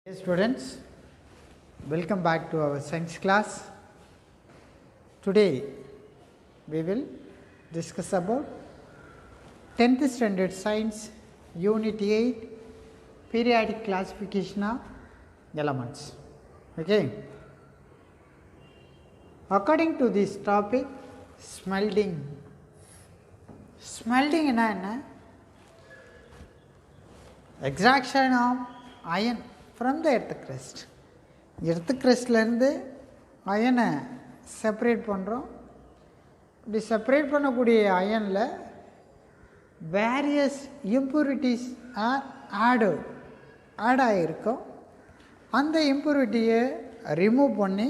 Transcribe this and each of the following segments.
Hey students, welcome back to our science class. Today we will discuss about 10th standard science unit 8 periodic classification of elements. Okay. According to this topic, smelting. Smelting is an extraction of iron from the earth crust. Earth கிரஸ்ட்லேருந்து அயனை separate பண்ணுறோம். இப்படி separate பண்ணக்கூடிய அயனில் various impurities add ஆகிருக்கும். அந்த இம்ப்யூரிட்டியை remove பண்ணி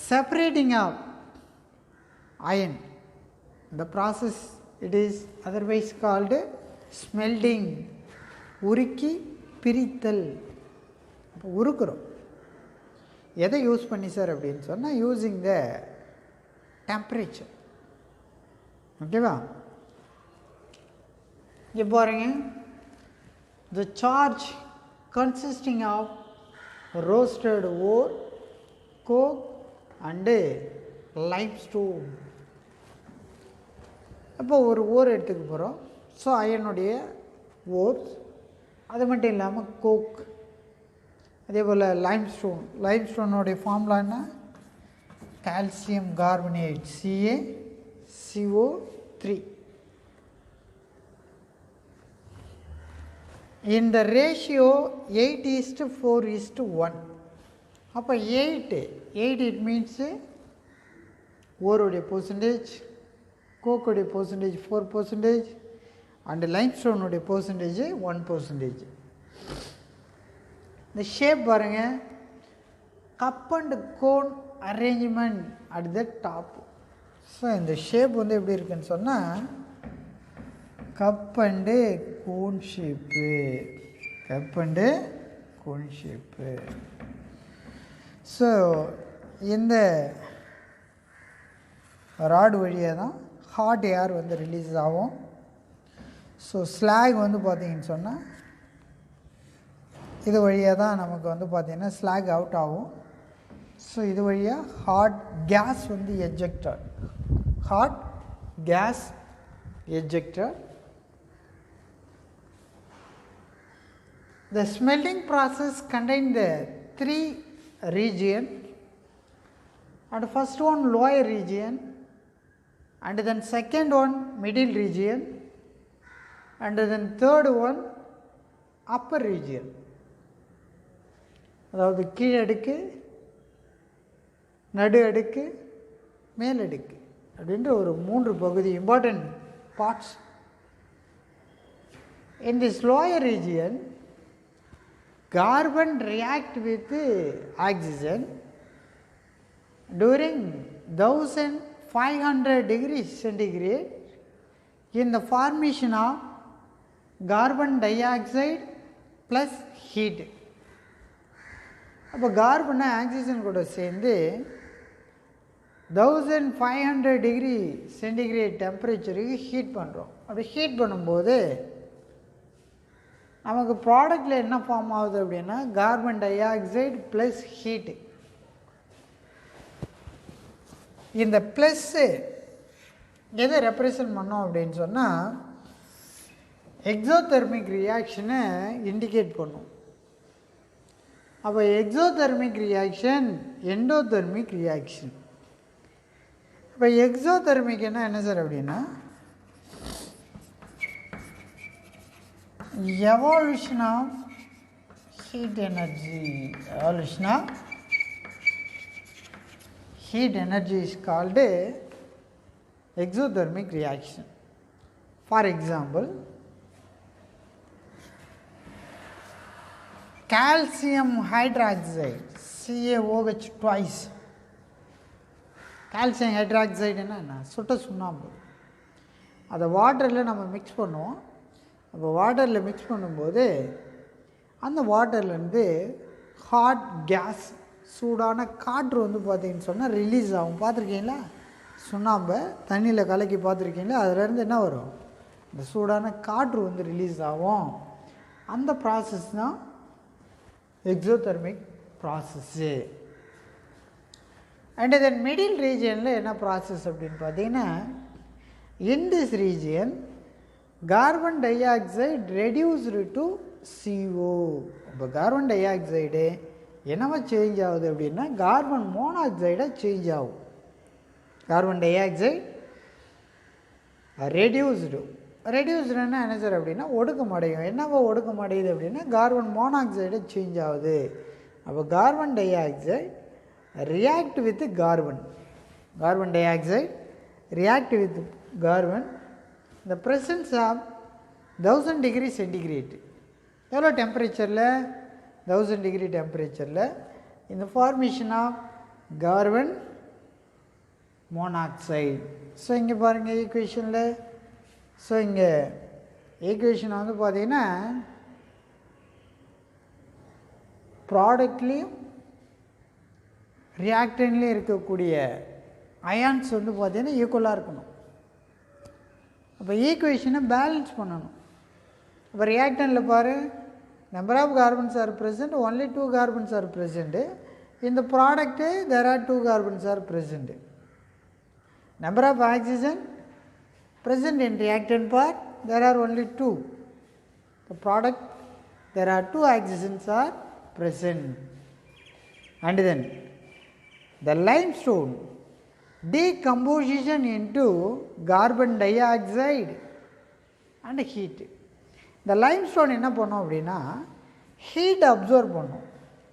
separating of iron, the process it is otherwise called smelting. உருக்கி பிரித்தல். இப்போ உருக்குறோம். எதை யூஸ் பண்ணி சார் அப்படின்னு சொன்னால் யூஸிங் த டெம்பரேச்சர். ஓகேவா? இங்கே பாருங்க, the charge consisting of roasted ore, coke and limestone. அப்போ ஒரு ஓர் எடுத்துக்க போகிறோம். ஸோ அயனுடைய ஓர்ஸ், அது மட்டும் இல்லாமல் கோக், அதே போல் லைம்ஸ்டோன். லைம்ஸ்டோனுடைய ஃபார்முலா என்ன? Calcium carbonate CaCO3. இந்த ரேஷியோ 8:4:1. அப்போ 8 இட் மீன்ஸு ஓருடைய பர்சன்டேஜ், கோக்குடைய பர்சன்டேஜ் 4%, அண்டு லைம்ஸ்டோனுடைய பர்சன்டேஜ் 1%. இந்த ஷேப் பாருங்கள், cup and cone arrangement at the top. So இந்த ஷேப் வந்து எப்படி இருக்குன்னு சொன்னால் cup and cone shape, cup and cone shape. So இந்த ராடு வழியாக தான் ஹாட் ஏர் வந்து ரிலீஸ் ஆகும். ஸோ ஸ்லாக் வந்து பார்த்திங்கன்னு சொன்னால் இது வழியாக தான் நமக்கு வந்து பார்த்திங்கன்னா ஸ்லாக் அவுட் ஆகும். ஸோ இது வழியாக ஹாட் கேஸ் வந்து ejected, hot gas ejected. The smelting process contains the three regions, and first one lower region, and then second one middle region, and then third one upper region. அதாவது கீழ் அடுக்கு, நடு அடுக்கு, மேல் அடுக்கு அப்படின்ற ஒரு 3 பகுதி, important parts. In this lower region, carbon react with oxygen during 1500 degrees centigrade in the formation of carbon dioxide plus heat. அப்போ கார்பனை ஆக்சிஜன் கூட சேர்ந்து 1500 டிகிரி சென்டிகிரேட் டெம்பரேச்சருக்கு ஹீட் பண்ணுறோம். அப்படி ஹீட் பண்ணும்போது நமக்கு ப்ராடக்டில் என்ன ஃபார்ம் ஆகுது அப்படின்னா carbon di oxide plus heat. இந்த ப்ளஸ்ஸு எதை ரெப்ரசன்ட் பண்ணோம் அப்படின்னு சொன்னால் எக்ஸோதெர்மிக் ரியாக்ஷனை இண்டிகேட் பண்ணும். அப்போ எக்ஸோதெர்மிக் ரியாக்ஷன், எண்டோதெர்மிக் ரியாக்ஷன். இப்போ எக்ஸோதெர்மிக் என்ன சார் அப்படின்னா evolution of heat energy. Evolution of heat energy is called exothermic reaction. For example, calcium hydroxide CaOH twice. calcium hydroxide என்ன சுட்ட சுண்ணாம்பு, அதை வாட்டரில் நம்ம மிக்ஸ் பண்ணுவோம். அப்போ வாட்டரில் மிக்ஸ் பண்ணும்போது அந்த வாட்டர்லேருந்து ஹாட் கேஸ், சூடான காற்று வந்து பார்த்திங்கன்னு சொன்னால் ரிலீஸ் ஆகும். பார்த்துருக்கீங்களா? சுண்ணாம்பை தண்ணியில் கலக்கி பார்த்துருக்கீங்களா? அதுலேருந்து என்ன வரும்? இந்த சூடான காற்று வந்து ரிலீஸ் ஆகும். அந்த ப்ராசஸ் தான் exothermic process. And then middle ரீஜியனில் என்ன ப்ராசஸ் அப்படின்னு பார்த்தீங்கன்னா, in this region carbon dioxide reduced to CO. இப்போ கார்பன் டை ஆக்சைடு என்னவா சேஞ்ச் ஆகுது அப்படின்னா கார்பன் மோனாக்சைடாக சேஞ்ச் ஆகும். கார்பன் டை ஆக்சைடு ரெடியூஸ்டுன்னா என்ன சார் அப்படின்னா ஒடுக்கமடையும். என்னவோ ஒடுக்கமடையுது அப்படின்னா கார்பன் மோனாக்சைடு சேஞ்ச் ஆகுது. அப்போ carbon di oxide react with carbon dioxide react with carbon the presence of 1000 degree centigrade. எவ்வளோ டெம்பரேச்சரில்? 1000 degree டெம்பரேச்சரில் இந்த formation of carbon monoxide. So இங்கே பாருங்கள் ஈக்குவேஷனில், ஸோ இங்கே ஈக்குவேஷன் வந்து பார்த்தீங்கன்னா ப்ராடக்ட்லேயும் ரியாக்டன்ட்லேயும் இருக்கக்கூடிய அயான்ஸ் வந்து பார்த்தீங்கன்னா ஈக்குவலாக இருக்கணும். அப்போ ஈக்குவேஷனை பேலன்ஸ் பண்ணணும். இப்போ ரியாக்டன்ட்டில் பாரு, number of carbons are present, only 2 carbons are present. இந்த product there are 2 carbons are present. Number of oxygen present in reactant part there are only 2. The product there are 2 oxygens are present. And then the limestone decomposition into carbon dioxide and heat. இந்த limestone என்ன பண்ணோம் அப்படின்னா heat observe பண்ணும்.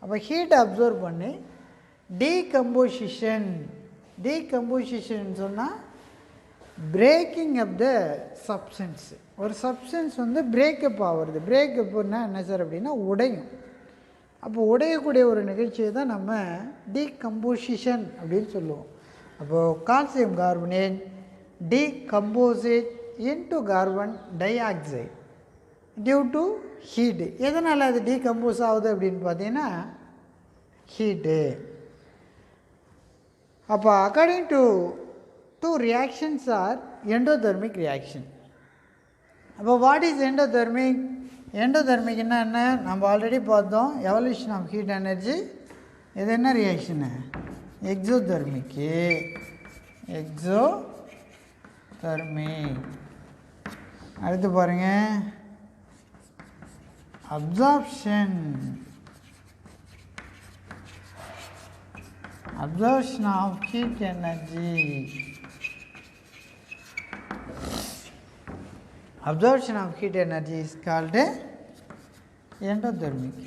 அப்போ heat observe பண்ணி decomposition சொன்னால் braking up the substance. ஒரு substance வந்து பிரேக்கப் ஆகுறது. பிரேக்கப்னா என்ன சார் அப்படின்னா உடையும். அப்போ உடையக்கூடிய ஒரு நிகழ்ச்சியை தான் நம்ம டீகம்போசிஷன் அப்படின்னு சொல்லுவோம். அப்போது calcium carbonate decomposed into carbon dioxide due to heat. எதனால் அது டீகம்போஸ் ஆகுது அப்படின்னு பார்த்தீங்கன்னா ஹீட்டு. அப்போ according to 2 reactions are endothermic reaction. அப்போ வாட் இஸ் எண்டோதெர்மிக்? எண்டோதெர்மிக் என்ன நம்ம ஆல்ரெடி பார்த்தோம். Evolution of heat energy. இது என்ன ரியாக்ஷனு? எக்ஸோதெர்மிக். அடுத்து பாருங்கள் absorption of heat energy. Absorption of heat energy is called endothermic.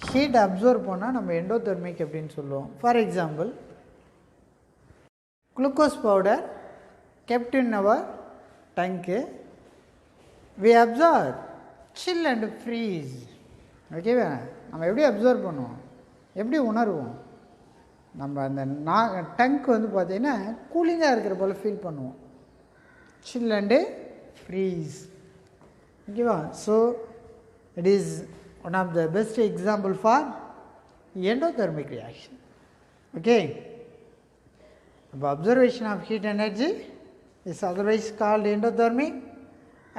Heat absorb பண்ணால் நம்ம endothermic அப்படின்னு சொல்லுவோம். For example, glucose powder kept in our tank, we absorb, chill and freeze. ஓகேவா? நம்ம எப்படி அப்சர்வ் பண்ணுவோம், எப்படி உணர்வோம்? நம்ம அந்த டங்க் வந்து பார்த்திங்கன்னா கூலிங்காக இருக்கிற போல் ஃபீல் பண்ணுவோம். Chill and freeze. ஓகேவா? So it is one of the best example for endothermic reaction. Okay. அப்போ observation of heat energy is otherwise called endothermic.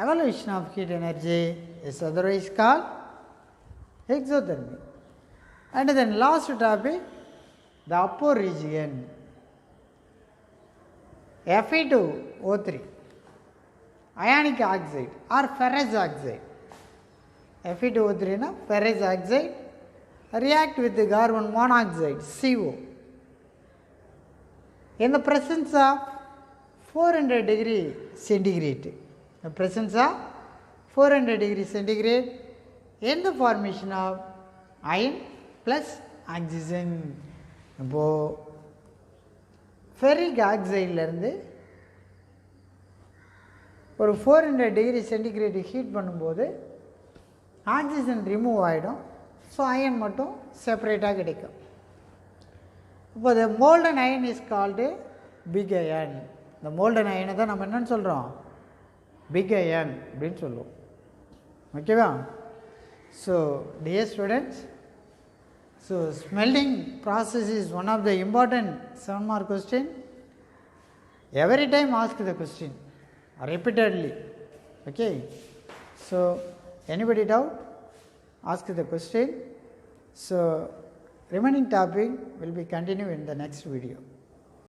Evolution of heat energy is otherwise called exothermic. And then last topic, the upper region, Fe2O3 ionic oxide or ferrous oxide. Fe2O3 na ferrous oxide react with the carbon monoxide CO in the presence of 400 degree centigrade. The presence of 400 degree centigrade in the formation of iron plus oxygen. இப்போது ferric ஆக்சைட்லேருந்து ஒரு 400 degree centigrade heat பண்ணும்போது oxygen remove ஆகிடும். So iron மட்டும் செப்பரேட்டாக கிடைக்கும். இப்போ the molten iron is called pig iron. இந்த மோல்டன் அயனை தான் நம்ம என்னன்னு சொல்கிறோம், பிக் அயன் அப்படின்னு சொல்லுவோம். ஓகேவா? So dear students, so smelting process is one of the important 7 mark question. Every time ask the question. repeatedly. Okay. So, anybody doubt? Ask the question. So, remaining topic will be continued in the next video.